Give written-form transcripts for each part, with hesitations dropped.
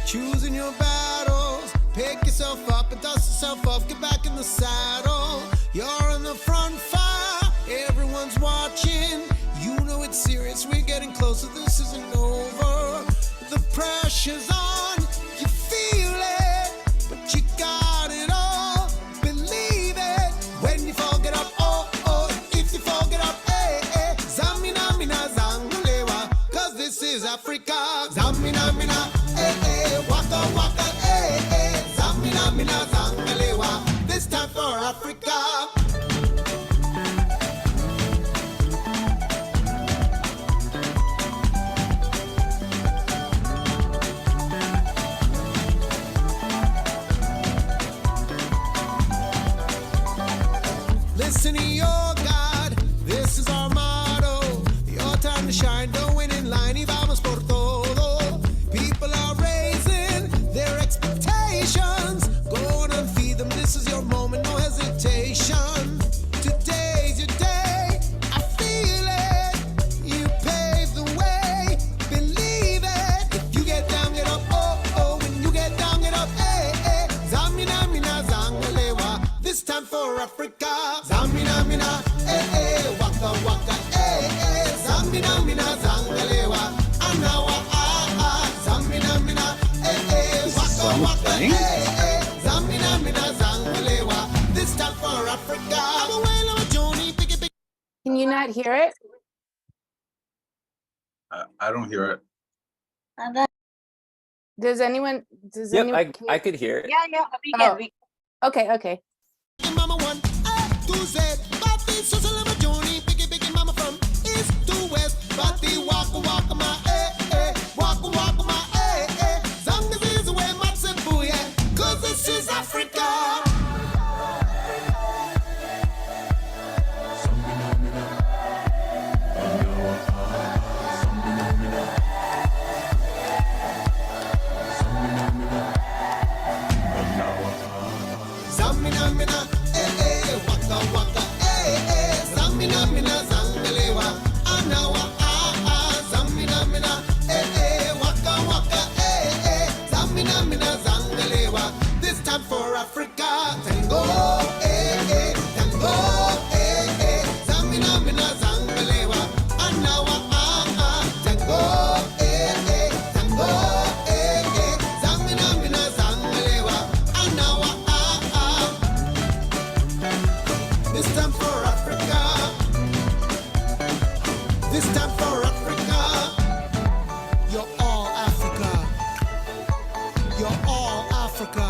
choosing your battles. Pick yourself up and dust yourself off, get back in the saddle. You're in the front fire, everyone's watching. You know it's serious, we're getting closer, this isn't over. The pressure's on, you feel it, but you got it all. Believe it, when you fall, get up, oh, oh. If you fall, get up, eh, eh. Zamina, mina, zangulewa, cause this is Africa. Zamina, mina, eh, eh. Waka, waka, eh, eh. Zamina, mina, zangulewa, this time for Africa. Listen to your God, this is our motto. Your time to shine, don't win in line, y vamos por todo. People are raising their expectations. Go on and feed them, this is your moment, no hesitation. Today's your day, I feel it. You pave the way, believe it. If you get down, get up, oh, oh. When you get down, get up, eh, eh. Zamina, mina, zangalewa, this time for Africa. Zamina, mina, eh, eh. Waka, waka, eh, eh. Zamina, mina, zangalewa, anawa, ah, ah. Zamina, mina, eh, eh. Waka, waka, eh, eh. Zamina, mina, zangalewa, this time for Africa. Can you not hear it? I don't hear it. Does anyone, Yep, can you- I could hear it. Yeah, we Oh. can. Okay, okay. Mama one, A to Z, Bati social level Johnny, biggie mama from east to west, Bati waka waka ma waka waka ma Zambia is the way Matsembu, yeah, cause this is Africa. Zamina mina, waka waka, Zamina mina, zangalewa, anawa, ah ah. Zamina mina, waka waka, Zamina mina, zangalewa, this time for Africa. Tango, tango, Zamina mina, zangalewa, anawa, ah ah. Tango, tango, Zamina mina, zangalewa, anawa, ah ah. This time for Africa. This time for Africa. You're all Africa. You're all Africa.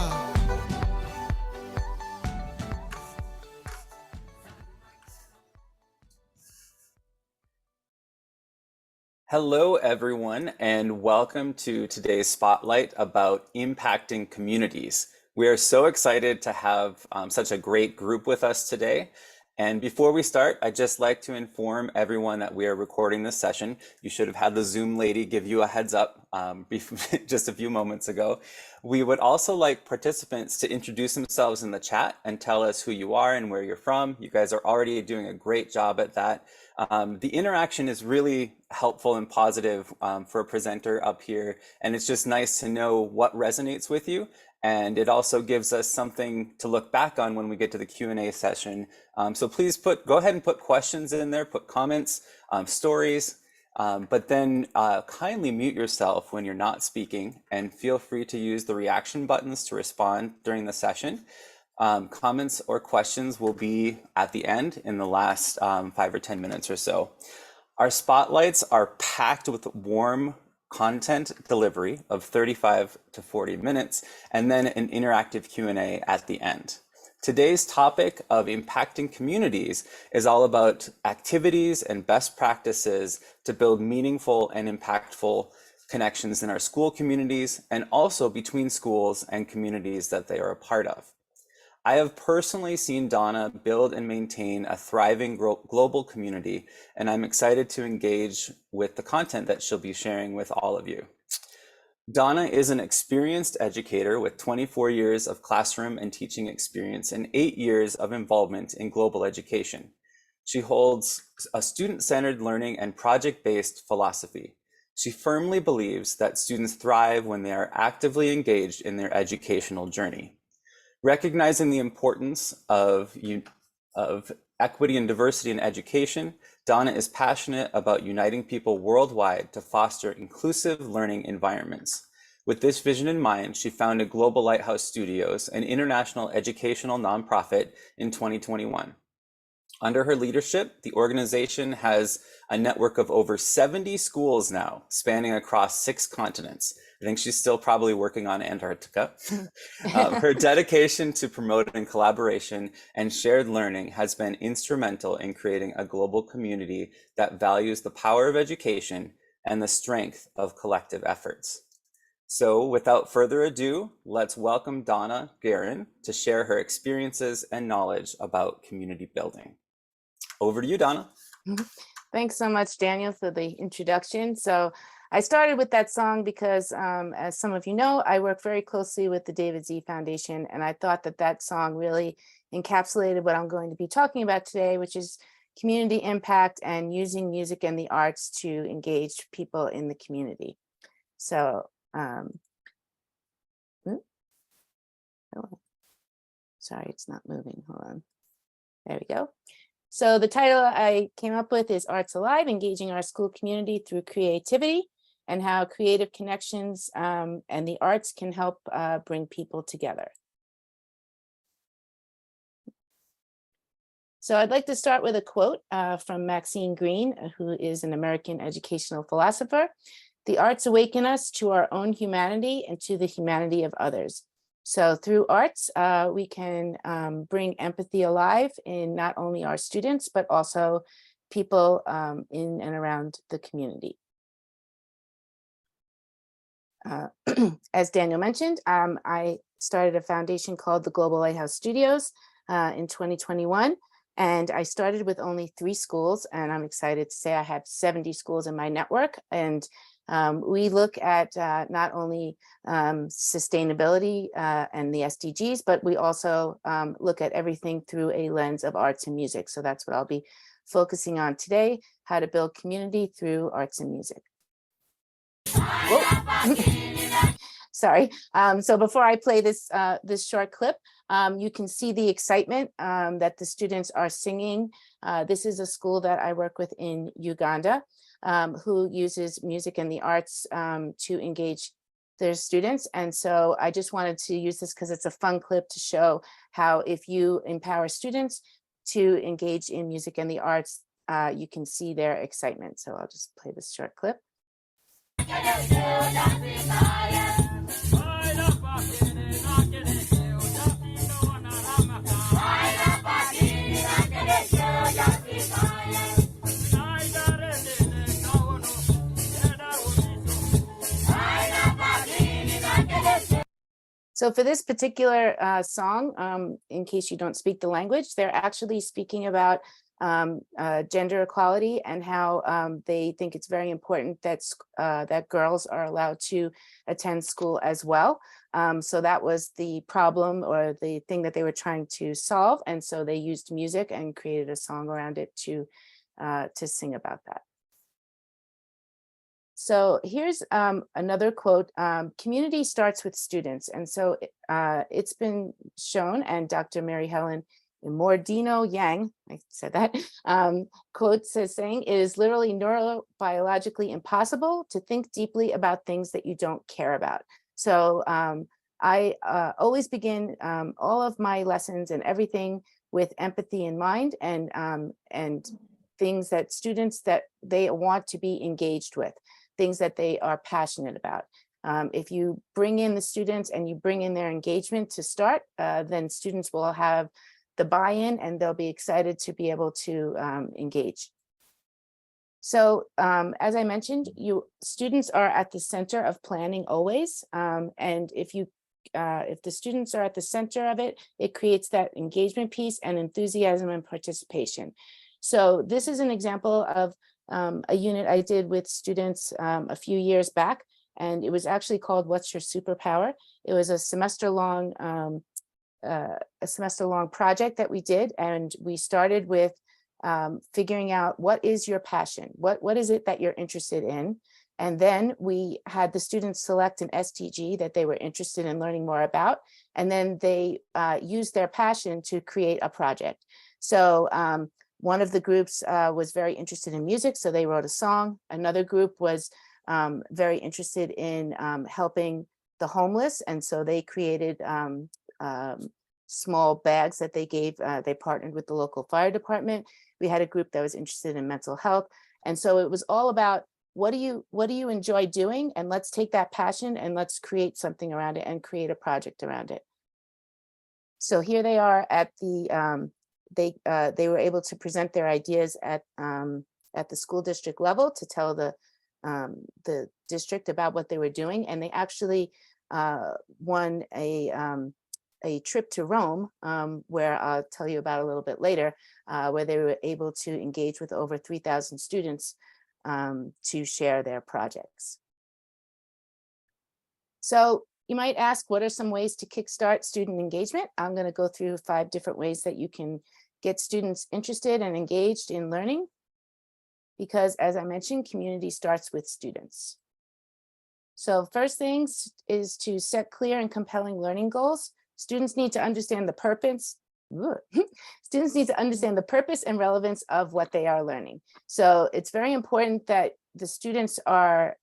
Hello, everyone, and welcome to today's spotlight about impacting communities. We are so excited to have such a great group with us today. And before we start, I'd just like to inform everyone that we are recording this session. You should have had the Zoom lady give you a heads up just a few moments ago. We would also like participants to introduce themselves in the chat and tell us who you are and where you're from. You guys are already doing a great job at that. The interaction is really helpful and positive for a presenter up here, and it's just nice to know what resonates with you. And it also gives us something to look back on when we get to the Q&A session. So please go ahead and put questions in there, put comments, stories, but then kindly mute yourself when you're not speaking, and feel free to use the reaction buttons to respond during the session. Comments or questions will be at the end in the last 5 or 10 minutes or so. Our spotlights are packed with warm content delivery of 35 to 40 minutes, and then an interactive Q&A at the end. Today's topic of impacting communities is all about activities and best practices to build meaningful and impactful connections in our school communities, and also between schools and communities that they are a part of. I have personally seen Donna build and maintain a thriving global community, and I'm excited to engage with the content that she'll be sharing with all of you. Donna is an experienced educator with 24 years of classroom and teaching experience and 8 years of involvement in global education. She holds a student-centered learning and project-based philosophy. She firmly believes that students thrive when they are actively engaged in their educational journey. Recognizing the importance of equity and diversity in education, Donna is passionate about uniting people worldwide to foster inclusive learning environments. With this vision in mind, she founded Global Lighthouse Studios, an international educational nonprofit, in 2021. Under her leadership, the organization has a network of over 70 schools now, spanning across 6 continents. I think she's still probably working on Antarctica. Her dedication to promoting collaboration and shared learning has been instrumental in creating a global community that values the power of education and the strength of collective efforts. So without further ado, let's welcome Donna Guerin to share her experiences and knowledge about community building. Over to you, Donna. Thanks so much, Daniel, for the introduction. So I started with that song because, as some of you know, I work very closely with the David Z Foundation, and I thought that that song really encapsulated what I'm going to be talking about today, which is community impact and using music and the arts to engage people in the community. So, sorry, it's not moving. Hold on. There we go. So the title I came up with is Arts Alive, Engaging Our School Community Through Creativity, and how creative connections and the arts can help bring people together. So I'd like to start with a quote from Maxine Greene, who is an American educational philosopher. "The arts awaken us to our own humanity and to the humanity of others." So through arts, we can bring empathy alive in not only our students, but also people in and around the community. As Daniel mentioned, I started a foundation called the Global Lighthouse Studios in 2021. And I started with only 3 schools, and I'm excited to say I have 70 schools in my network. And we look at not only sustainability and the SDGs, but we also look at everything through a lens of arts and music. So that's what I'll be focusing on today, how to build community through arts and music. Sorry. So before I play this this short clip, you can see the excitement that the students are singing. This is a school that I work with in Uganda, who uses music and the arts to engage their students. And so I just wanted to use this because it's a fun clip to show how if you empower students to engage in music and the arts, you can see their excitement. So I'll just play this short clip. So for this particular song, in case you don't speak the language, they're actually speaking about gender equality and how they think it's very important that that girls are allowed to attend school as well. So that was the problem or the thing that they were trying to solve. And so they used music and created a song around it to sing about that. So here's another quote, community starts with students. And so it's been shown, and Dr. Mary Helen Mordino Yang, I said that, quotes as saying, "It is literally neurobiologically impossible to think deeply about things that you don't care about." So I always begin all of my lessons and everything with empathy in mind and things that students that they want to be engaged with, things that they are passionate about. If you bring in the students and you bring in their engagement to start, then students will have the buy-in and they'll be excited to be able to engage. So as I mentioned, students are at the center of planning always. And if the students are at the center of it, it creates that engagement piece and enthusiasm and participation. So this is an example of a unit I did with students a few years back, and it was actually called What's Your Superpower? It was a semester-long project that we did, and we started with figuring out what is your passion, what is it that you're interested in, And then we had the students select an SDG that they were interested in learning more about, and then they used their passion to create a project. So one of the groups was very interested in music, so they wrote a song. Another group was very interested in helping the homeless, and so they created small bags that they gave. They partnered with the local fire department. We had a group that was interested in mental health, and so it was all about what do you enjoy doing, and let's take that passion and let's create something around it and create a project around it. So here they are at the they were able to present their ideas at the school district level to tell the district about what they were doing, and they actually won a trip to Rome, where I'll tell you about a little bit later, where they were able to engage with over 3,000 students to share their projects. So you might ask, what are some ways to kickstart student engagement? I'm going to go through 5 different ways that you can get students interested and engaged in learning, because as I mentioned, community starts with students. So first things is to set clear and compelling learning goals. Students need to understand the purpose. Students need to understand the purpose and relevance of what they are learning. So it's very important that the students are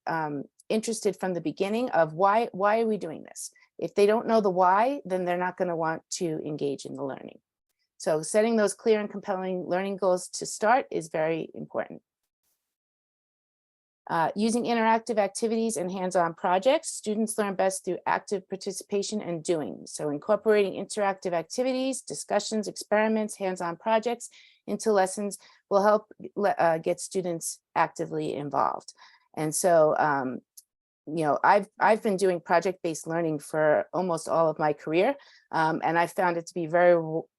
interested from the beginning of why are we doing this? If they don't know the why, then they're not going to want to engage in the learning. So setting those clear and compelling learning goals to start is very important. Using interactive activities and hands-on projects, students learn best through active participation and doing. So incorporating interactive activities, discussions, experiments, hands-on projects into lessons will help get students actively involved. And so, you know, I've been doing project-based learning for almost all of my career, and I found it to be very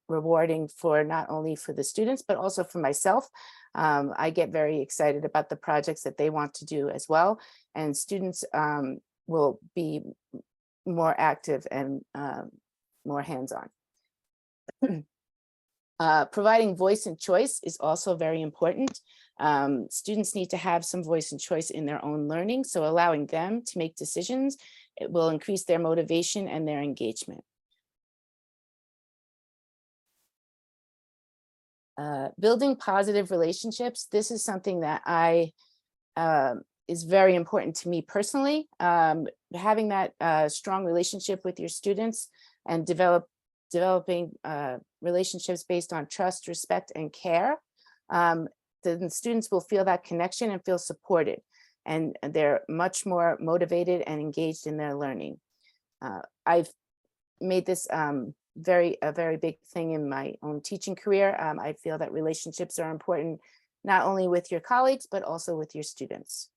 rewarding for not only for the students, but also for myself. I get very excited about the projects that they want to do as well. And students will be more active and more hands-on. Providing voice and choice is also very important. Students need to have some voice and choice in their own learning. So allowing them to make decisions, it will increase their motivation and their engagement. Building positive relationships. This is something that is very important to me personally. Having that strong relationship with your students and developing relationships based on trust, respect, and care. The students will feel that connection and feel supported, and they're much more motivated and engaged in their learning. I've made this a very big thing in my own teaching career. I feel that relationships are important, not only with your colleagues, but also with your students.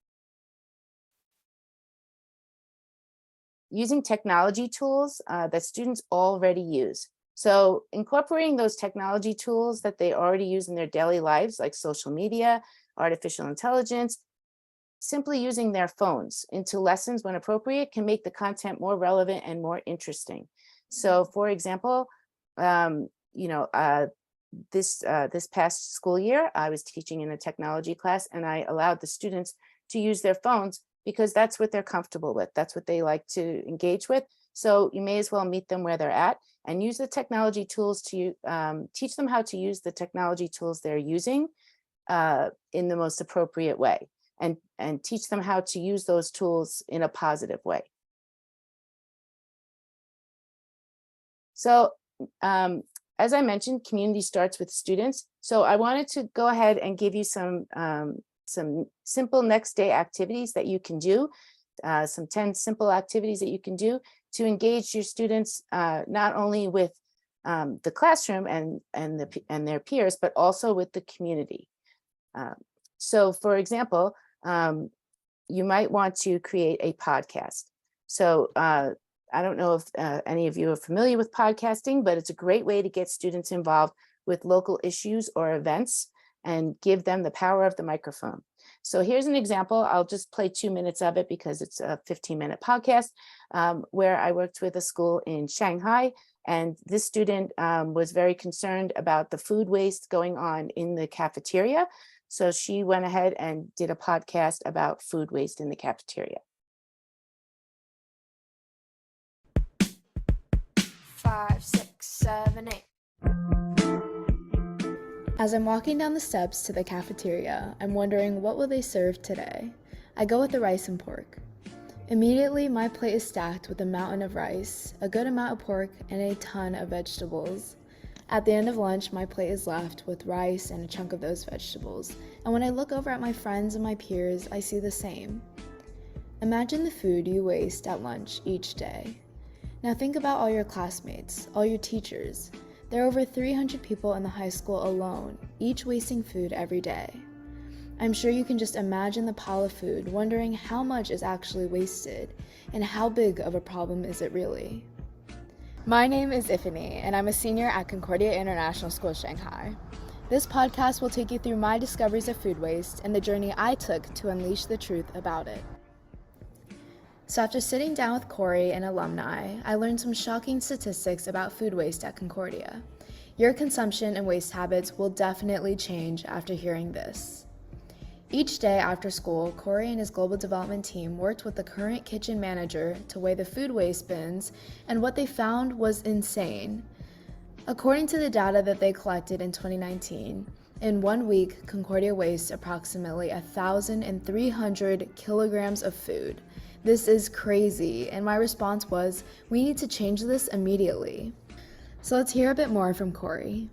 Using technology tools that students already use. So incorporating those technology tools that they already use in their daily lives, like social media, artificial intelligence, simply using their phones into lessons when appropriate can make the content more relevant and more interesting. So for example, you know, this past school year, I was teaching in a technology class, and I allowed the students to use their phones because that's what they're comfortable with. That's what they like to engage with. So you may as well meet them where they're at and use the technology tools to teach them how to use the technology tools they're using in the most appropriate way, and teach them how to use those tools in a positive way. So as I mentioned, community starts with students. So I wanted to go ahead and give you some simple next day activities that you can do, some 10 simple activities that you can do to engage your students, not only with the classroom and their peers, but also with the community. So for example, you might want to create a podcast. So I don't know if any of you are familiar with podcasting, but it's a great way to get students involved with local issues or events and give them the power of the microphone. So here's an example. I'll just play 2 minutes of it because it's a 15-minute podcast where I worked with a school in Shanghai. And this student was very concerned about the food waste going on in the cafeteria. So she went ahead and did a podcast about food waste in the cafeteria. 5, 6, 7, 8. As I'm walking down the steps to the cafeteria, I'm wondering what will they serve today. I go with the rice and pork. Immediately, my plate is stacked with a mountain of rice, a good amount of pork, and a ton of vegetables. At the end of lunch, my plate is left with rice and a chunk of those vegetables, and when I look over at my friends and my peers, I see the same. Imagine the food you waste at lunch each day. Now think about all your classmates, all your teachers. There are over 300 people in the high school alone, each wasting food every day. I'm sure you can just imagine the pile of food, wondering how much is actually wasted, and how big of a problem is it really? My name is Ifany, and I'm a senior at Concordia International School, Shanghai. This podcast will take you through my discoveries of food waste and the journey I took to unleash the truth about it. So after sitting down with Corey and alumni, I learned some shocking statistics about food waste at Concordia. Your consumption and waste habits will definitely change after hearing this. Each day after school, Corey and his global development team worked with the current kitchen manager to weigh the food waste bins, and what they found was insane. According to the data that they collected in 2019, in 1 week, Concordia wastes approximately 1,300 kilograms of food. This is crazy, and my response was, we need to change this immediately. So let's hear a bit more from Corey.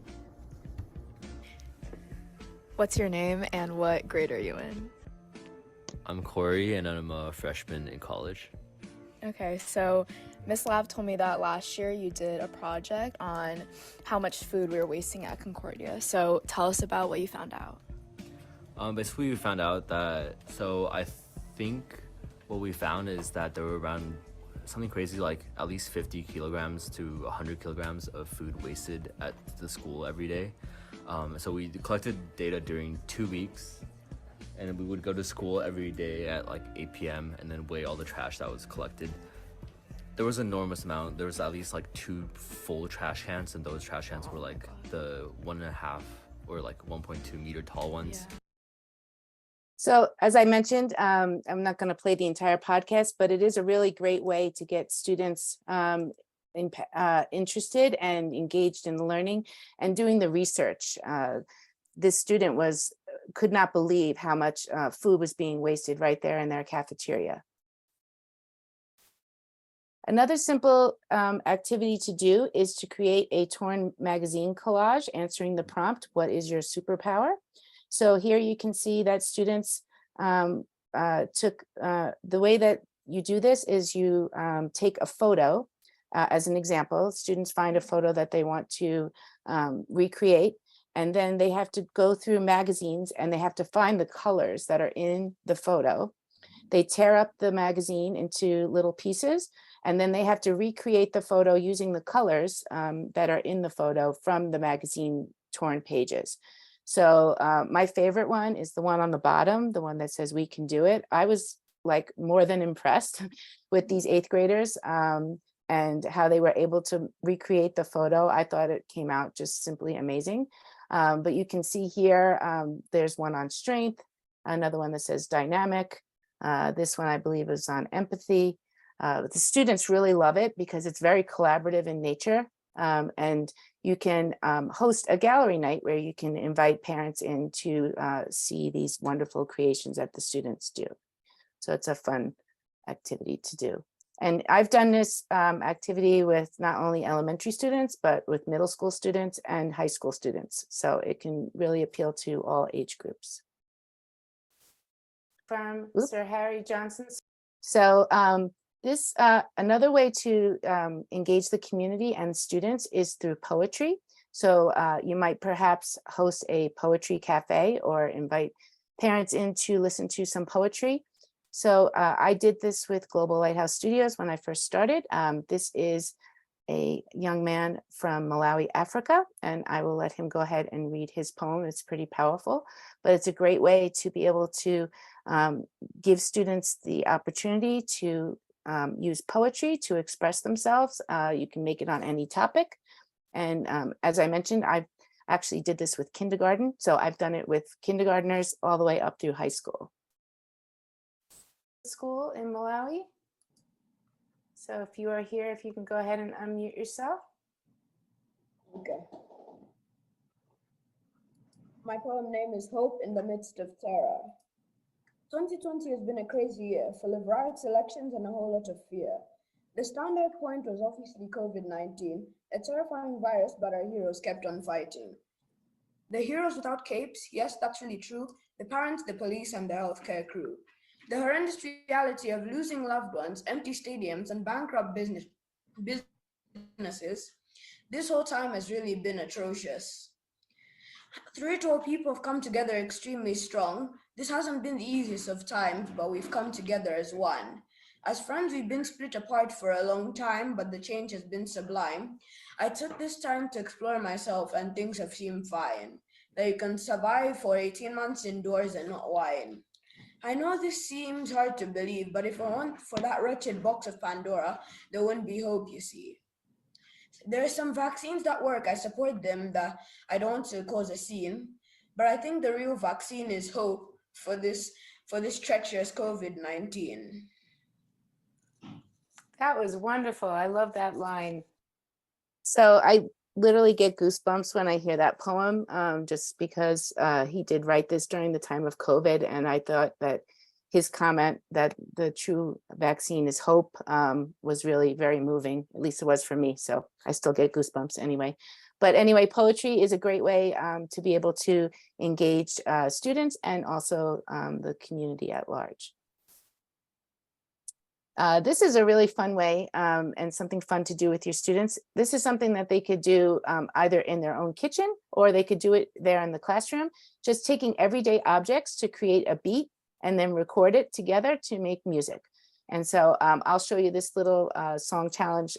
What's your name and what grade are you in? I'm Corey and I'm a freshman in college. Okay, so Miss Lab told me that last year you did a project on how much food we were wasting at Concordia. So tell us about what you found out. Basically, we found out that, I think what we found is that there were around something crazy like at least 50 kilograms to 100 kilograms of food wasted at the school every day. So we collected data during 2 weeks, and we would go to school every day at like 8 p.m. and then weigh all the trash that was collected. There was an enormous amount. There was at least like 2 full trash cans, and those trash cans were like the 1.5 or like 1.2 meter tall ones. Yeah. So as I mentioned, I'm not going to play the entire podcast, but it is a really great way to get students interested and engaged in the learning and doing the research. This student could not believe how much food was being wasted right there in their cafeteria. Another simple activity to do is to create a torn magazine collage answering the prompt, what is your superpower? So here you can see that students took, the way that you do this is you take a photo as an example. Students find a photo that they want to recreate, and then they have to go through magazines and they have to find the colors that are in the photo. They tear up the magazine into little pieces, and then they have to recreate the photo using the colors that are in the photo from the magazine torn pages. So my favorite one is the one on the bottom, the one that says we can do it. I was like more than impressed with these 8th graders and how they were able to recreate the photo. I thought it came out just simply amazing. But you can see here, there's one on strength, another one that says dynamic. This one I believe is on empathy. The students really love it because it's very collaborative in nature. And you can host a gallery night where you can invite parents in to see these wonderful creations that the students do. So it's a fun activity to do. And I've done this activity with not only elementary students, but with middle school students and high school students. So it can really appeal to all age groups. From Sir Harry Johnson. So this another way to engage the community and students is through poetry. So you might perhaps host a poetry cafe or invite parents in to listen to some poetry. So I did this with Global Lighthouse Studios when I first started. This is a young man from Malawi, Africa, and I will let him go ahead and read his poem. It's pretty powerful, but it's a great way to be able to give students the opportunity to use poetry to express themselves. You can make it on any topic. And as I mentioned, actually did this with kindergarten. So I've done it with kindergartners all the way up through high school. School in Malawi. So if you are here, if you can go ahead and unmute yourself. Okay. My poem name is Hope in the Midst of Terror. 2020 has been a crazy year, full of riots, elections, and a whole lot of fear. The standout point was obviously COVID-19, a terrifying virus, but our heroes kept on fighting. The heroes without capes, yes, that's really true, the parents, the police, and the healthcare crew. The horrendous reality of losing loved ones, empty stadiums, and bankrupt businesses, this whole time has really been atrocious. Through it all, people have come together extremely strong. This hasn't been the easiest of times, but we've come together as one. As friends, we've been split apart for a long time, but the change has been sublime. I took this time to explore myself, and things have seemed fine. That you can survive for 18 months indoors and not whine. I know this seems hard to believe, but if it weren't for that wretched box of Pandora, there wouldn't be hope, you see. There are some vaccines that work, I support them, that I don't want to cause a scene, but I think the real vaccine is hope for this treacherous COVID-19. That was wonderful. I love that line. So I literally get goosebumps when I hear that poem, just because he did write this during the time of COVID. And I thought that his comment that the true vaccine is hope was really very moving. At least it was for me. So I still get goosebumps anyway. But anyway, poetry is a great way to be able to engage students and also the community at large. This is a really fun way and something fun to do with your students. This is something that they could do either in their own kitchen or they could do it there in the classroom, just taking everyday objects to create a beat and then record it together to make music. And so I'll show you this little song challenge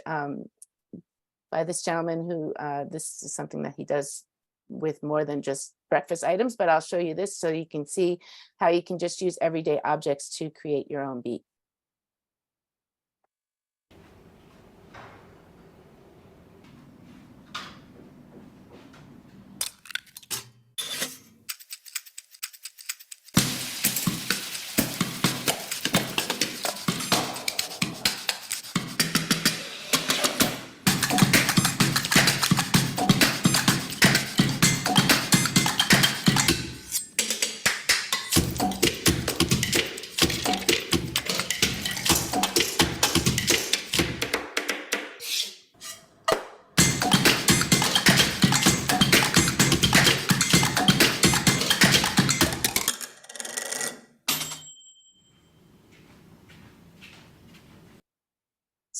by this gentleman who, this is something that he does with more than just breakfast items, but I'll show you this so you can see how you can just use everyday objects to create your own beat.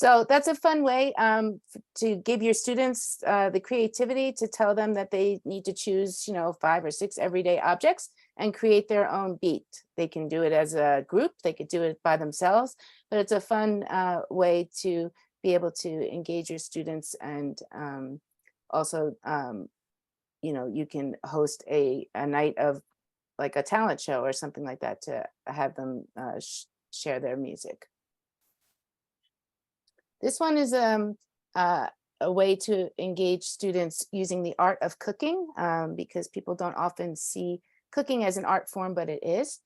So that's a fun way to give your students the creativity to tell them that they need to choose, 5 or 6 everyday objects and create their own beat. They can do it as a group, they could do it by themselves, but it's a fun way to be able to engage your students. And also, you can host a night of like a talent show or something like that to have them share their music. This one is a way to engage students using the art of cooking because people don't often see cooking as an art form, but it is.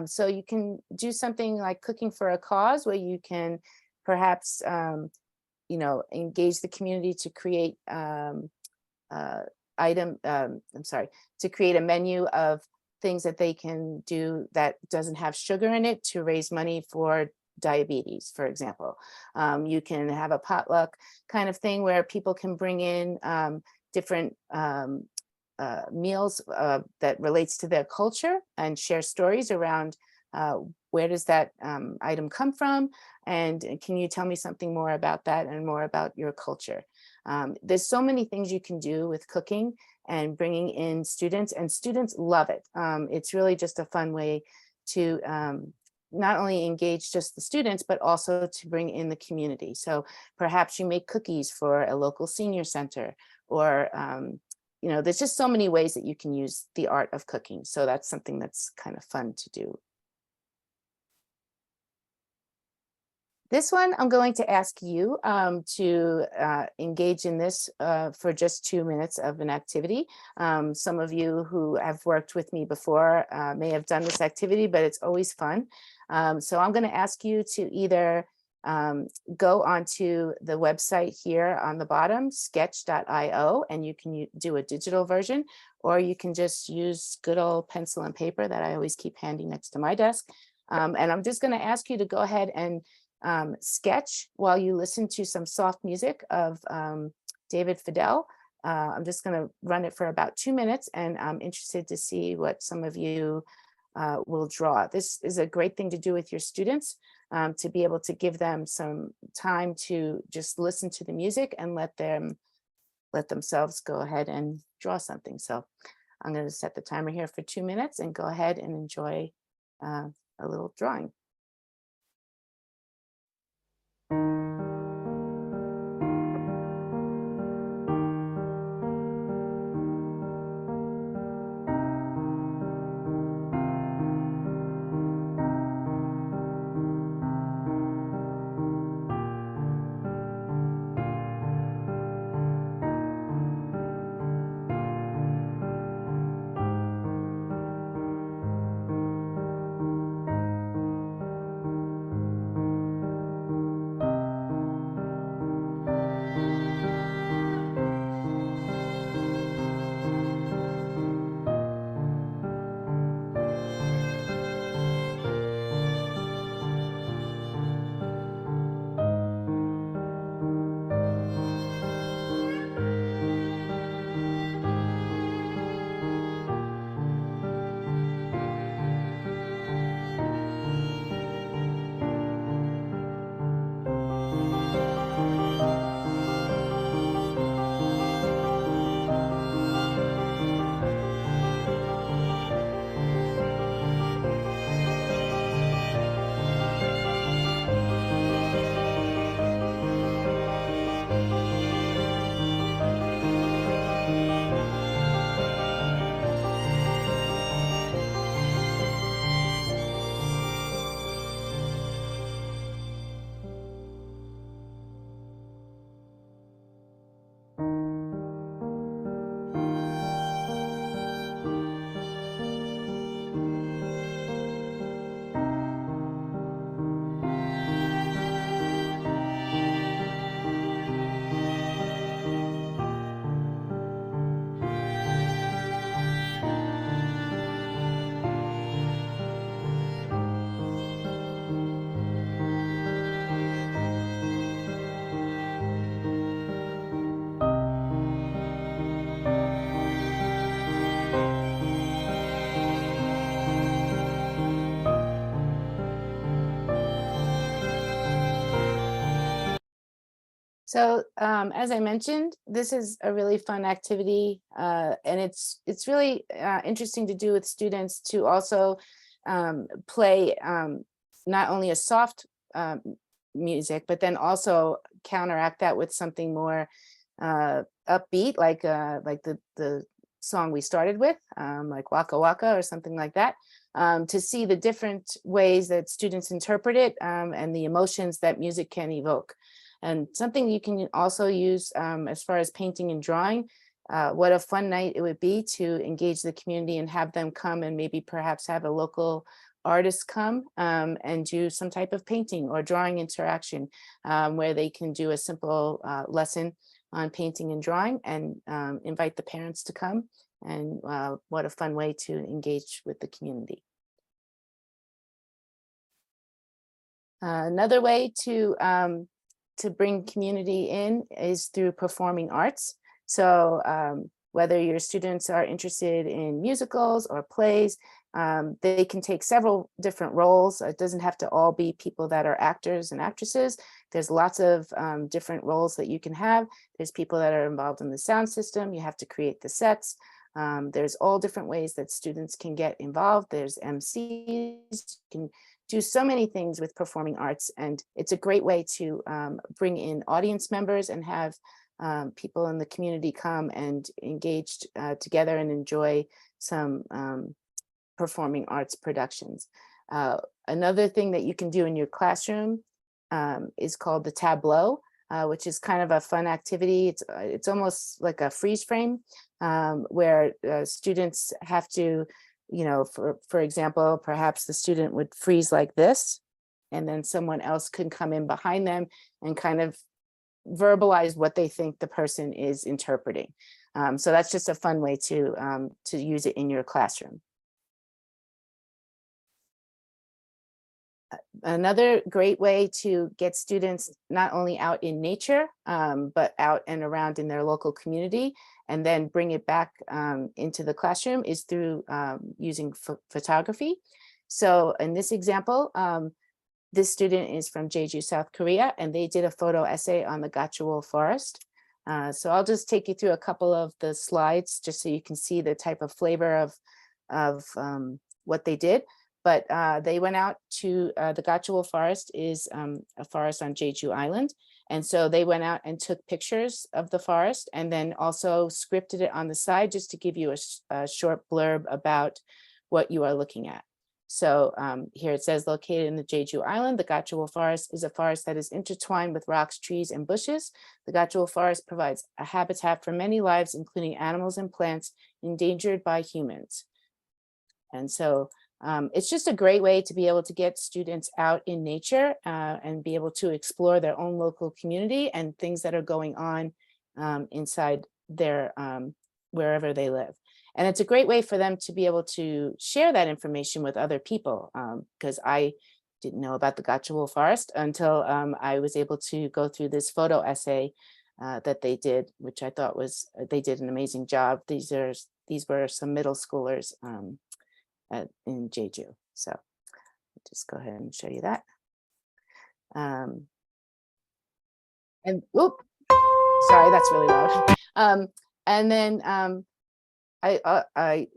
So you can do something like cooking for a cause where you can perhaps, engage the community to create to create a menu of things that they can do that doesn't have sugar in it to raise money for diabetes, for example. You can have a potluck kind of thing where people can bring in different meals that relates to their culture and share stories around where does that item come from, and can you tell me something more about that and more about your culture. There's so many things you can do with cooking and bringing in students, and students love it. It's really just a fun way to not only engage just the students, but also to bring in the community. So perhaps you make cookies for a local senior center, or, there's just so many ways that you can use the art of cooking. So that's something that's kind of fun to do. This one, I'm going to ask you to engage in this for just 2 minutes of an activity. Some of you who have worked with me before may have done this activity, but it's always fun. So I'm going to ask you to either go onto the website here on the bottom, sketch.io, and you can do a digital version, or you can just use good old pencil and paper that I always keep handy next to my desk. And I'm just going to ask you to go ahead and sketch while you listen to some soft music of David Fidel. I'm just going to run it for about 2 minutes, and I'm interested to see what some of you will draw. This is a great thing to do with your students, to be able to give them some time to just listen to the music and let themselves go ahead and draw something. So I'm going to set the timer here for 2 minutes and go ahead and enjoy a little drawing. So as I mentioned, this is a really fun activity, and it's really interesting to do with students to also play not only a soft music, but then also counteract that with something more upbeat, like the song we started with, like Waka Waka or something like that, to see the different ways that students interpret it and the emotions that music can evoke. And something you can also use as far as painting and drawing. What a fun night it would be to engage the community and have them come and maybe perhaps have a local artist come and do some type of painting or drawing interaction where they can do a simple lesson on painting and drawing and invite the parents to come. And what a fun way to engage with the community. Another way to bring community in is through performing arts. So whether your students are interested in musicals or plays, they can take several different roles. It doesn't have to all be people that are actors and actresses. There's lots of different roles that you can have. There's people that are involved in the sound system. You have to create the sets. There's all different ways that students can get involved. There's MCs, you can do so many things with performing arts, and it's a great way to bring in audience members and have people in the community come and engage together and enjoy some performing arts productions. Another thing that you can do in your classroom is called the Tableau, which is kind of a fun activity. It's almost like a freeze frame where students have to, you know, for example, perhaps the student would freeze like this, and then someone else could come in behind them and kind of verbalize what they think the person is interpreting. So that's just a fun way to use it in your classroom. Another great way to get students not only out in nature, but out and around in their local community, and then bring it back into the classroom is through using photography. So in this example, this student is from Jeju, South Korea, and they did a photo essay on the Gachewol Forest. So I'll just take you through a couple of the slides just so you can see the type of flavor of what they did. But they went out to the Gachewol Forest is a forest on Jeju Island. And so they went out and took pictures of the forest and then also scripted it on the side just to give you a short blurb about what you are looking at. So here it says, located in the Jeju Island, the Gachewol Forest is a forest that is intertwined with rocks, trees, and bushes. The Gachewol Forest provides a habitat for many lives, including animals and plants endangered by humans. And so it's just a great way to be able to get students out in nature and be able to explore their own local community and things that are going on inside their wherever they live. And it's a great way for them to be able to share that information with other people, because I didn't know about the Gachewol Forest until I was able to go through this photo essay that they did, which I thought was, they did an amazing job. These were some middle schoolers in Jeju. So I'll just go ahead and show you that. And whoop, sorry, that's really loud. And then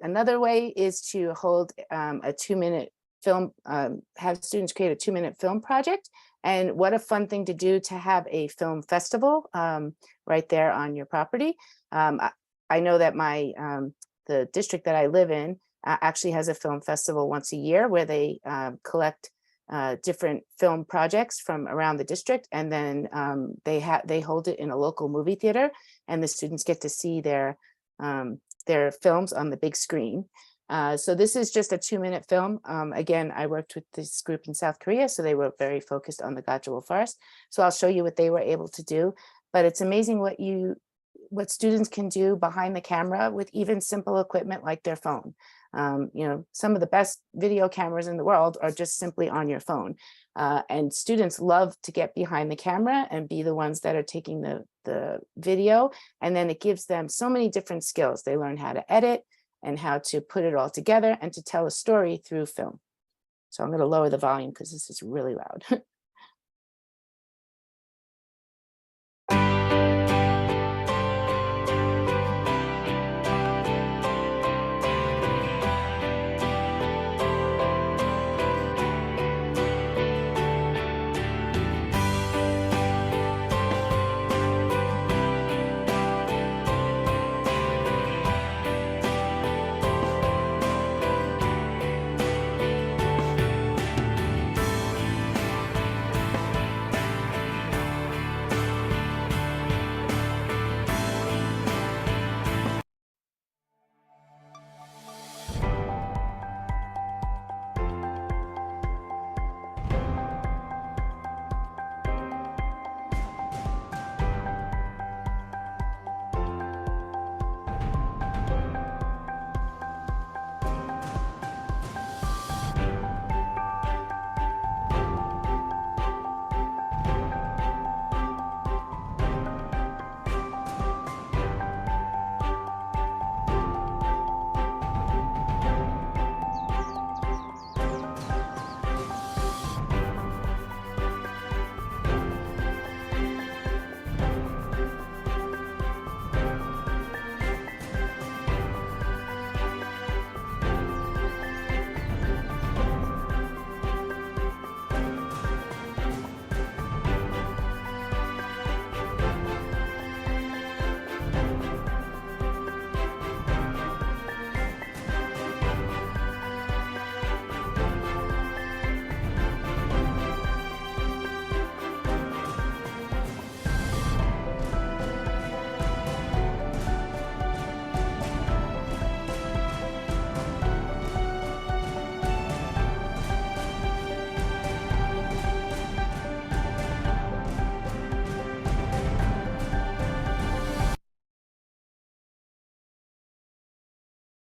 another way is to hold a 2-minute film, have students create a 2-minute film project. And what a fun thing to do to have a film festival right there on your property. I know that the district that I live in actually has a film festival once a year where they collect different film projects from around the district, and then they hold it in a local movie theater, and the students get to see their films on the big screen. So this is just a 2-minute film. Again, I worked with this group in South Korea, so they were very focused on the Gachewol Forest. So I'll show you what they were able to do, but it's amazing what students can do behind the camera with even simple equipment like their phone. You know, some of the best video cameras in the world are just simply on your phone. And students love to get behind the camera and be the ones that are taking the video. And then it gives them so many different skills. They learn how to edit and how to put it all together and to tell a story through film. So I'm going to lower the volume because this is really loud.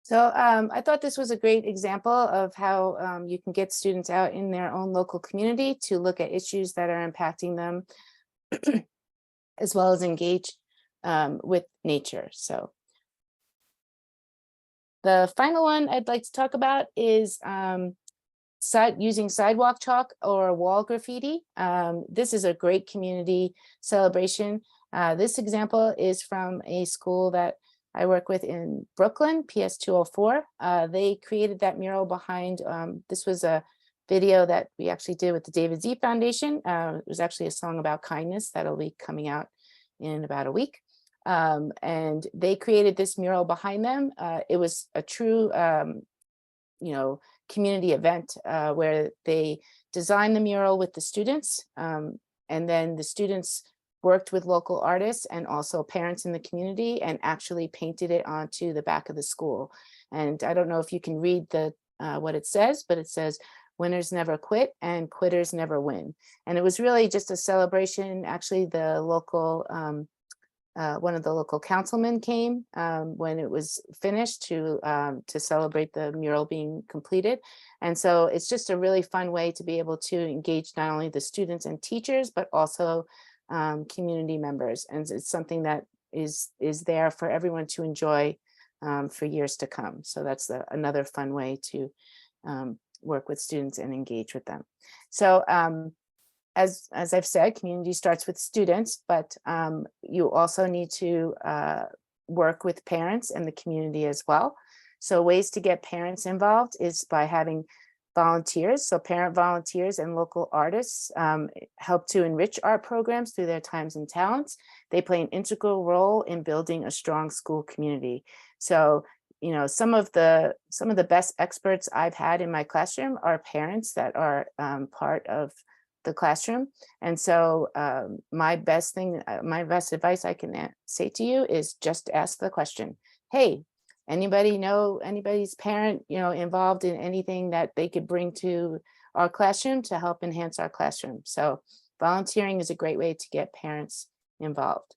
So I thought this was a great example of how you can get students out in their own local community to look at issues that are impacting them, as well as engage with nature. So the final one I'd like to talk about is using sidewalk chalk or wall graffiti. This is a great community celebration. This example is from a school that I work with in Brooklyn, PS 204. They created that mural behind, this was a video that we actually did with the David Z Foundation. It was actually a song about kindness that'll be coming out in about a week. And they created this mural behind them. It was a true, community event where they designed the mural with the students. And then the students worked with local artists and also parents in the community and actually painted it onto the back of the school. And I don't know if you can read what it says, but it says, "Winners never quit and quitters never win." And it was really just a celebration. Actually, the local, one of the local councilmen came when it was finished to celebrate the mural being completed. And so it's just a really fun way to be able to engage not only the students and teachers, but also community members. And it's something that is there for everyone to enjoy for years to come. So that's another fun way to work with students and engage with them. So as I've said, community starts with students, but you also need to work with parents and the community as well. So ways to get parents involved is by having volunteers. So parent volunteers and local artists help to enrich art programs through their times and talents. They play an integral role in building a strong school community. So, some of the best experts I've had in my classroom are parents that are part of the classroom. And so my best advice I can say to you is just ask the question, hey, anybody know anybody's parent, involved in anything that they could bring to our classroom to help enhance our classroom? So volunteering is a great way to get parents involved.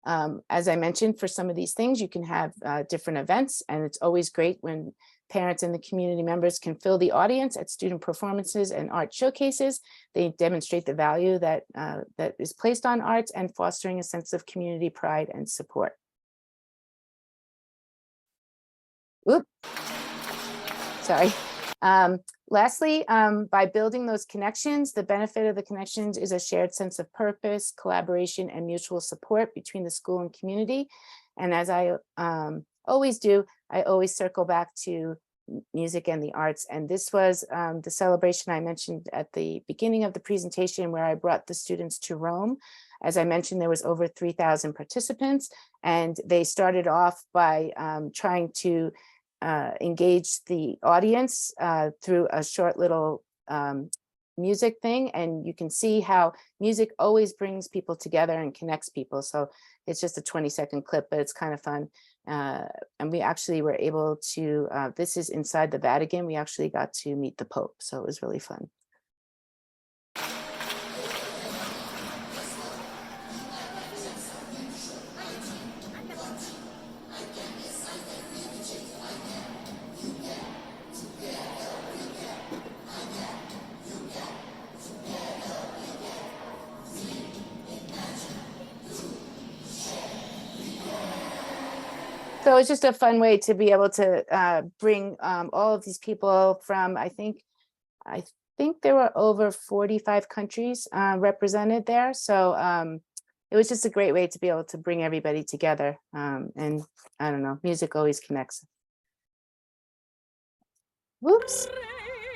As I mentioned, for some of these things, you can have different events, and it's always great when parents and the community members can fill the audience at student performances and art showcases. They demonstrate the value that is placed on arts and fostering a sense of community pride and support. Oops, sorry. Lastly, by building those connections, the benefit of the connections is a shared sense of purpose, collaboration, and mutual support between the school and community. And as I always do, I always circle back to music and the arts. And this was the celebration I mentioned at the beginning of the presentation, where I brought the students to Rome. As I mentioned, there was over 3,000 participants, and they started off by trying to engage the audience through a short little music thing. And you can see how music always brings people together and connects people. So it's just a 20-second clip, but it's kind of fun. And we actually were able to, this is inside the Vatican. We actually got to meet the Pope. So it was really fun. So it's just a fun way to be able to bring all of these people from, I think there were over 45 countries represented there. So it was just a great way to be able to bring everybody together. And I don't know, music always connects. Whoops.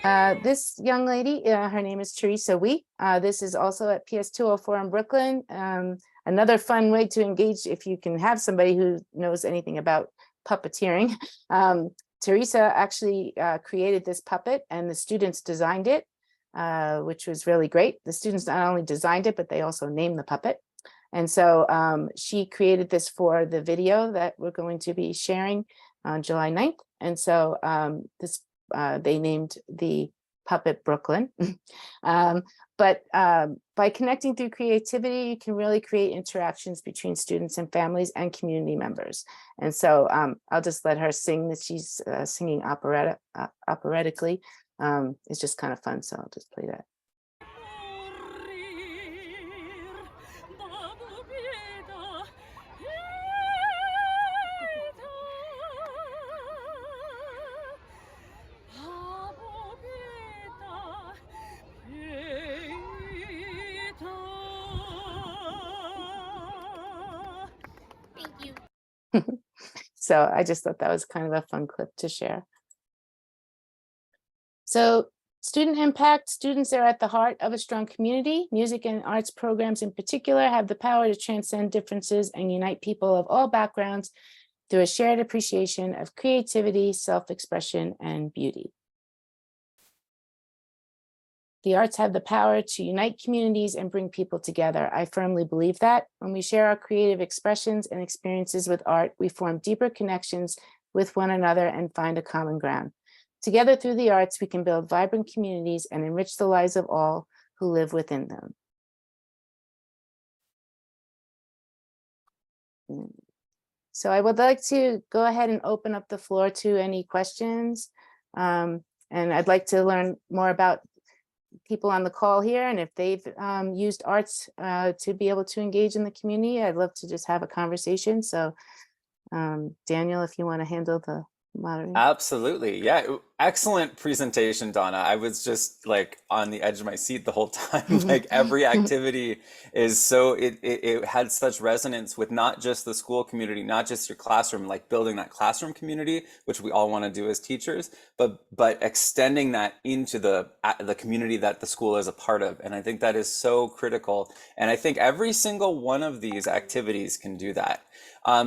This young lady, her name is Teresa Wee. This is also at PS 204 in Brooklyn. Another fun way to engage, if you can have somebody who knows anything about puppeteering. Teresa actually created this puppet, and the students designed it, which was really great. The students not only designed it, but they also named the puppet. And so she created this for the video that we're going to be sharing on July 9th. And so they named the Puppet Brooklyn. But by connecting through creativity, you can really create interactions between students and families and community members. And so I'll just let her sing that she's singing operatically. It's just kind of fun, so I'll just play that. So I just thought that was kind of a fun clip to share. So student impact, students are at the heart of a strong community. Music and arts programs in particular have the power to transcend differences and unite people of all backgrounds through a shared appreciation of creativity, self-expression, and beauty. The arts have the power to unite communities and bring people together. I firmly believe that. When we share our creative expressions and experiences with art, we form deeper connections with one another and find a common ground. Together through the arts, we can build vibrant communities and enrich the lives of all who live within them. So I would like to go ahead and open up the floor to any questions. And I'd like to learn more about people on the call here, and if they've used arts to be able to engage in the community. I'd love to just have a conversation. So Daniel, if you want to handle the moderating. Absolutely. Yeah. Excellent presentation, Donna. I was just like on the edge of my seat the whole time. Like every activity is so, it had such resonance with not just the school community, not just your classroom, like building that classroom community, which we all want to do as teachers, but extending that into the community that the school is a part of. And I think that is so critical. And I think every single one of these activities can do that.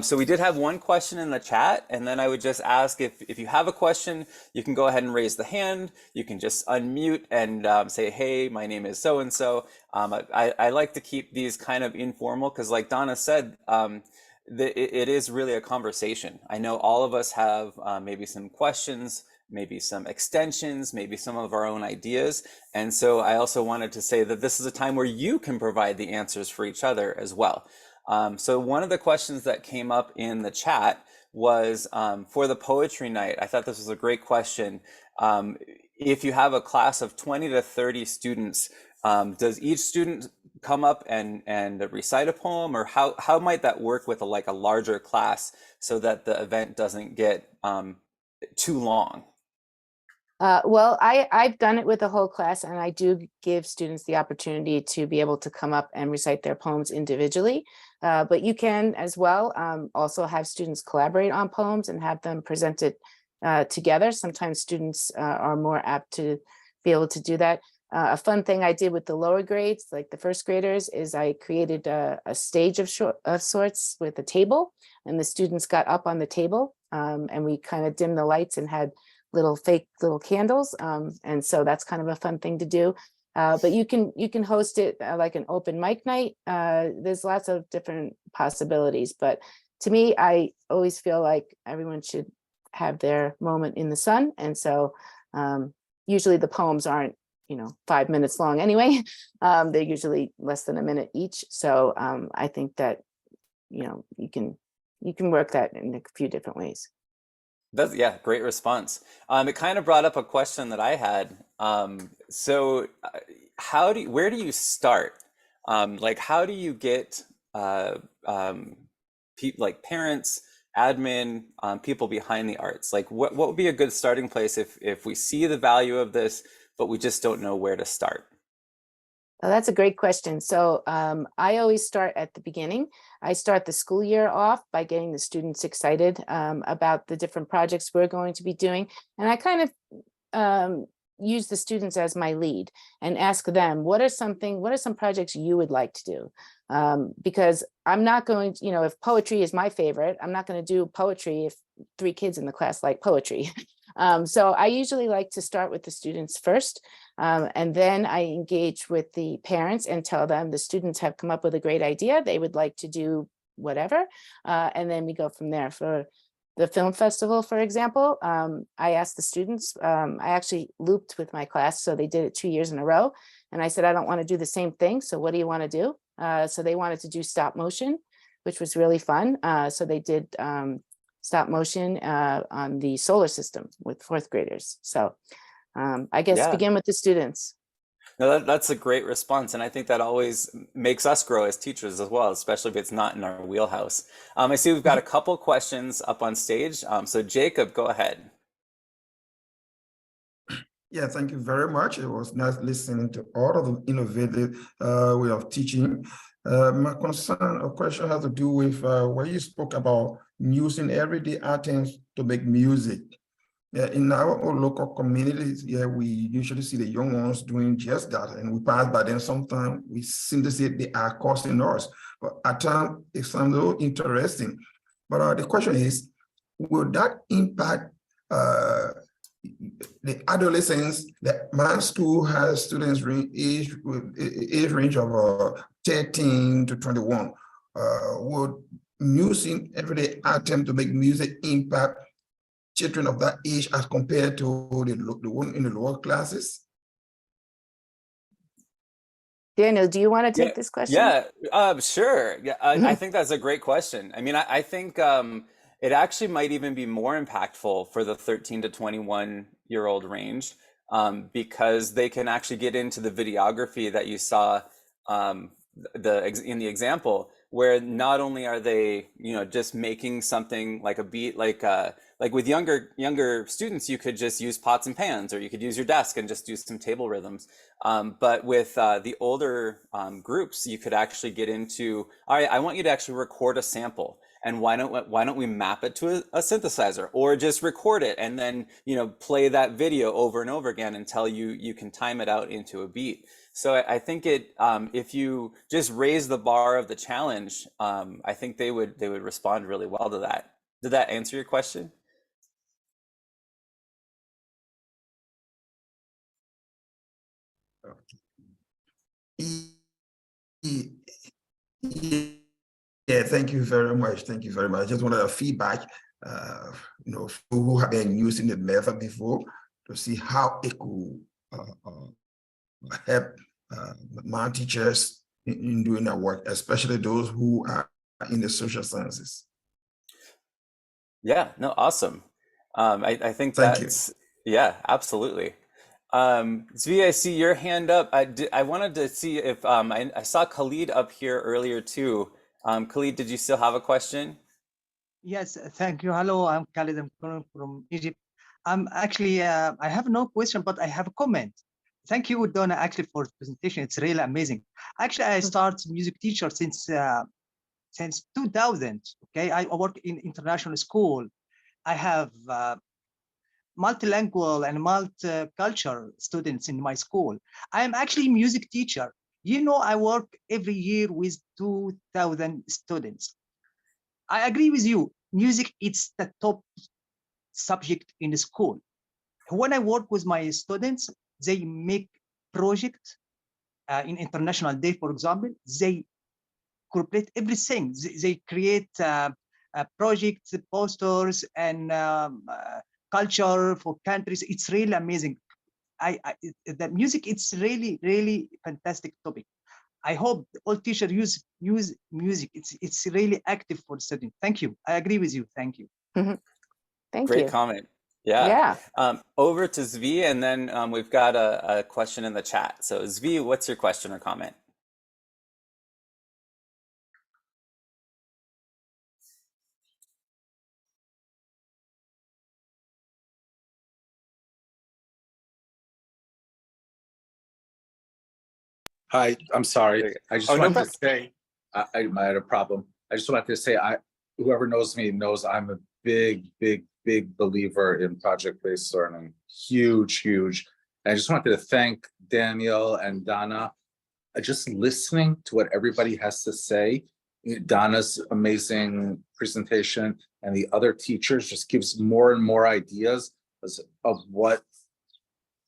So we did have one question in the chat, and then I would just ask if you have a question, you can go ahead and raise the hand. You can just unmute and say, hey, my name is so-and-so. I like to keep these kind of informal because like Donna said, it is really a conversation. I know all of us have maybe some questions, maybe some extensions, maybe some of our own ideas. And so I also wanted to say that this is a time where you can provide the answers for each other as well. So one of the questions that came up in the chat was for the poetry night. I thought this was a great question. If you have a class of 20 to 30 students, does each student come up and recite a poem, or how might that work with a larger class so that the event doesn't get too long? Well, I've done it with a whole class, and I do give students the opportunity to be able to come up and recite their poems individually. But you can as well also have students collaborate on poems and have them presented together. Sometimes students are more apt to be able to do that. A fun thing I did with the lower grades, like the first graders, is I created a stage of sorts with a table, and the students got up on the table, and we kind of dimmed the lights and had fake little candles. And so that's kind of a fun thing to do. But you can host it like an open mic night. There's lots of different possibilities, but to me, I always feel like everyone should have their moment in the sun. And so usually the poems aren't 5 minutes long anyway. They're usually less than a minute each. So I think that you can work that in a few different ways. Yeah, great response. It kind of brought up a question that I had. So where do you start? Like, how do you get like parents, admin, people behind the arts? Like, what would be a good starting place if we see the value of this, but we just don't know where to start? Oh, that's a great question. So I always start at the beginning. I start the school year off by getting the students excited about the different projects we're going to be doing. And I kind of use the students as my lead and ask them, what are some projects you would like to do? Because I'm not going to, if poetry is my favorite, I'm not going to do poetry if 3 kids in the class like poetry. So I usually like to start with the students first, and then I engage with the parents and tell them the students have come up with a great idea. They would like to do whatever, and then we go from there. For the film festival, for example, I asked the students, I actually looped with my class, so they did it 2 years in a row. And I said, I don't want to do the same thing. So what do you want to do? So they wanted to do stop motion, which was really fun. So they did stop motion on the solar system with fourth graders. So I guess Yeah. begin with the students. No, that's a great response, and I think that always makes us grow as teachers as well, especially if it's not in our wheelhouse. I see we've got a couple questions up on stage. So Jacob, go ahead. Yeah, thank you very much. It was nice listening to all of the innovative way of teaching. My concern or question has to do with where you spoke about using everyday items to make music. In our own local communities, we usually see the young ones doing just that, and we pass by them. Sometimes we seem to say they are costing us, but at times it sounds so interesting. But the question is, will that impact the adolescents? That my school has students age range of 13 to 21. Would using everyday item to make music impact children of that age as compared to the one in the lower classes? Daniel, do you want to take this question? Yeah, sure. Yeah, I think that's a great question. I mean, I think it actually might even be more impactful for the 13 to 21-year-old range because they can actually get into the videography that you saw in the example, where not only are they, just making something like a beat, like with younger students, you could just use pots and pans, or you could use your desk and just do some table rhythms. But with the older groups, you could actually get into, all right, I want you to actually record a sample. And why don't we map it to a synthesizer, or just record it and then play that video over and over again until you can time it out into a beat. So I think if you just raise the bar of the challenge, I think they would respond really well to that. Did that answer your question? Yeah, thank you very much. Thank you very much. I just wanted a feedback, who have been using the method before to see how it could help my teachers in doing their work, especially those who are in the social sciences. Yeah, no, awesome. I think that's, yeah, absolutely. Zvi, I see your hand up. I wanted to see if I saw Khalid up here earlier too. Khalid, did you still have a question? Yes, thank you. Hello, I'm Khalid. I'm calling from Egypt. Actually, I have no question, but I have a comment. Thank you, Donna, actually, for the presentation. It's really amazing. Actually, I started music teacher since 2000. Okay, I work in international school. I have multilingual and multicultural students in my school. I am actually music teacher. I work every year with 2,000 students. I agree with you. Music, it's the top subject in the school. When I work with my students, they make project in International Day, for example. They incorporate everything. They create projects, posters, and culture for countries. It's really amazing. The music, it's really, really fantastic topic. I hope all teachers use music. It's really active for students. Thank you. I agree with you. Thank you. Thank Great you. comment. Yeah. Over to Zvi, and then we've got a question in the chat. So Zvi, what's your question or comment? Hi, I'm sorry. I just no wanted problem. to say, I had a problem. I just wanted to say, whoever knows me knows I'm a big believer in project-based learning. Huge. And I just wanted to thank Daniel and Donna. Just listening to what everybody has to say, Donna's amazing presentation and the other teachers just gives more and more ideas of what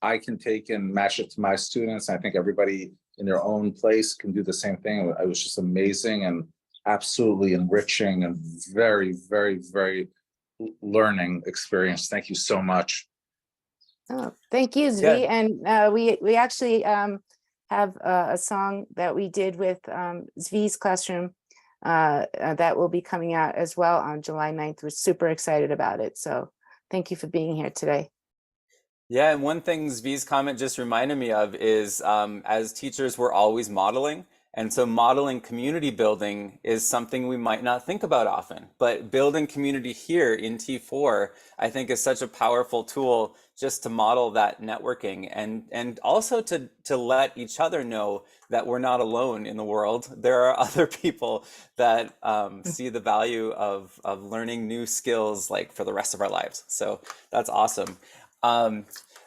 I can take and match it to my students. I think everybody in their own place can do the same thing. It was just amazing and absolutely enriching and very learning experience. Thank you so much. Oh, thank you, Zvi. And we actually have a song that we did with Zvi's classroom that will be coming out as well on July 9th. We're super excited about it. So thank you for being here today. Yeah, and one thing Zvi's comment just reminded me of is as teachers, we're always modeling. And so modeling community building is something we might not think about often, but building community here in T4, I think is such a powerful tool just to model that networking and also to let each other know that we're not alone in the world. There are other people that see the value of learning new skills like for the rest of our lives. So that's awesome.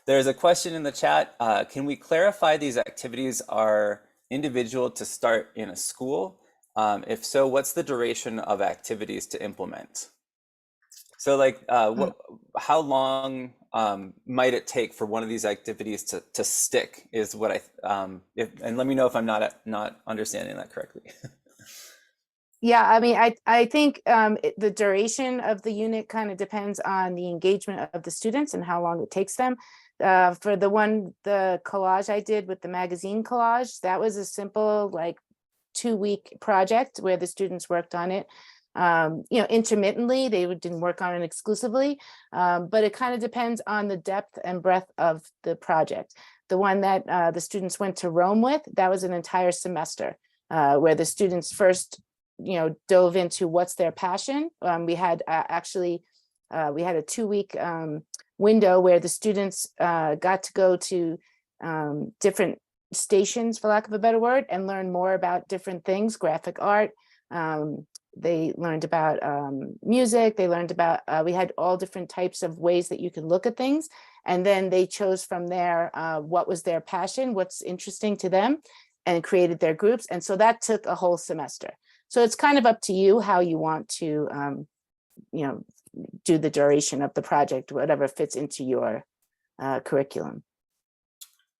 There's a question in the chat. Can we clarify these activities are individual to start in a school? If so, what's the duration of activities to implement? So like, how long might it take for one of these activities to stick is what and let me know if I'm not understanding that correctly. Yeah, I mean, I think the duration of the unit kind of depends on the engagement of the students and how long it takes them. For the collage I did with the magazine collage, that was a simple like 2-week project where the students worked on it. Intermittently, they didn't work on it exclusively, but it kind of depends on the depth and breadth of the project. The one that the students went to Rome with, that was an entire semester where the students first dove into what's their passion. We had we had a 2-week window where the students got to go to different stations, for lack of a better word, and learn more about different things, graphic art. They learned about music. They learned about, we had all different types of ways that you can look at things. And then they chose from there what was their passion, what's interesting to them, and created their groups. And so that took a whole semester. So it's kind of up to you how you want to, do the duration of the project, whatever fits into your curriculum.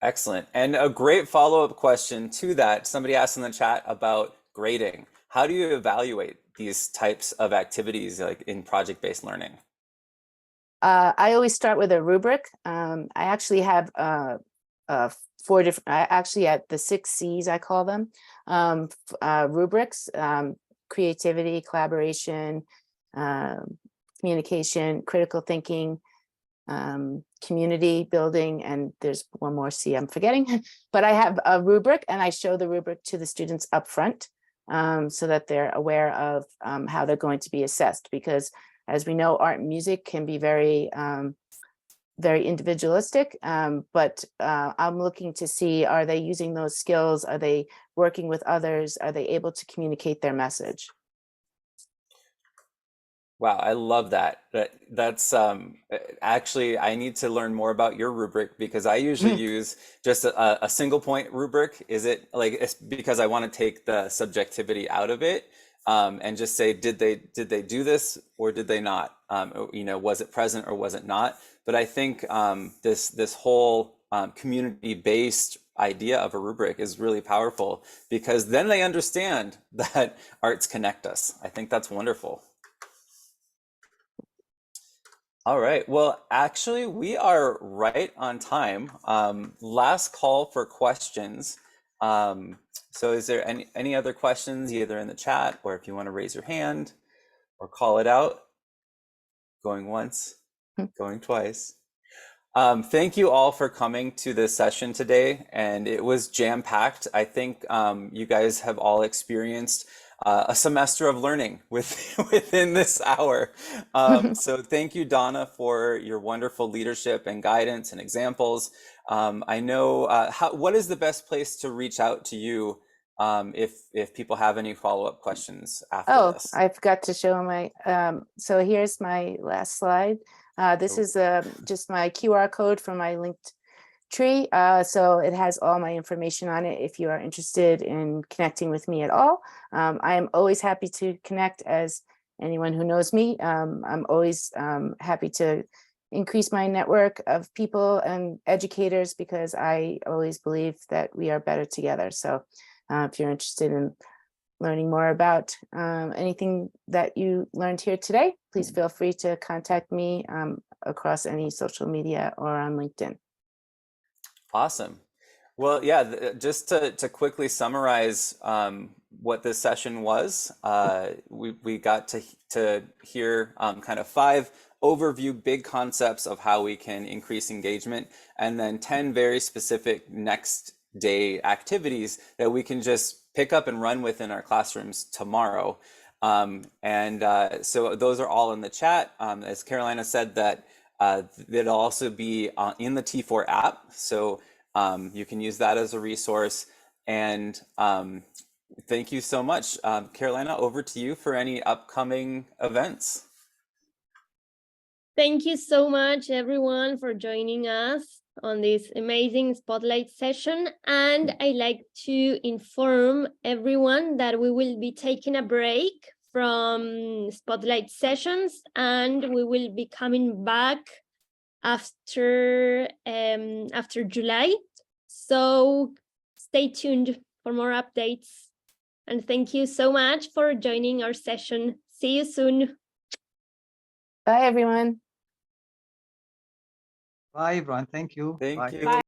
Excellent. And a great follow-up question to that, somebody asked in the chat about grading. How do you evaluate these types of activities like in project-based learning? I always start with a rubric. I actually have 4 different, actually at the 6 C's, I call them, rubrics: creativity, collaboration, communication, critical thinking, community building, and there's one more C I'm forgetting, but I have a rubric and I show the rubric to the students up front so that they're aware of how they're going to be assessed, because as we know, art and music can be very individualistic, but I'm looking to see, are they using those skills? Are they working with others? Are they able to communicate their message? Wow, I love that. That's actually, I need to learn more about your rubric because I usually use just a single point rubric. Is it like, it's because I want to take the subjectivity out of it and just say, did they do this or did they not? Was it present or was it not? But I think this whole community-based idea of a rubric is really powerful because then they understand that arts connect us. I think that's wonderful. All right, well, actually, we are right on time. Last call for questions. So is there any other questions, either in the chat or if you want to raise your hand or call it out? Going once, going twice. Thank you all for coming to this session today, and it was jam-packed. I think you guys have all experienced a semester of learning within this hour. So thank you, Donna, for your wonderful leadership and guidance and examples. I know, what is the best place to reach out to you if people have any follow-up questions after this? I forgot to show my, so here's my last slide. This is just my QR code for my linked tree. So it has all my information on it if you are interested in connecting with me at all. I am always happy to connect, as anyone who knows me. I'm always happy to increase my network of people and educators because I always believe that we are better together. So if you're interested in learning more about anything that you learned here today, please feel free to contact me across any social media or on LinkedIn. Awesome. Well, yeah, just to quickly summarize what this session was, we got to hear kind of 5 overview big concepts of how we can increase engagement, and then 10 very specific next day activities that we can just pick up and run with in our classrooms tomorrow. So those are all in the chat. As Carolina said, that it'll also be in the T4 app. So you can use that as a resource. And thank you so much. Carolina, over to you for any upcoming events. Thank you so much, everyone, for joining us on this amazing spotlight session. And I'd like to inform everyone that we will be taking a break from spotlight sessions, and we will be coming back after July. So stay tuned for more updates. And thank you so much for joining our session. See you soon. Bye, everyone. Bye, everyone. Thank you. Thank Bye. you.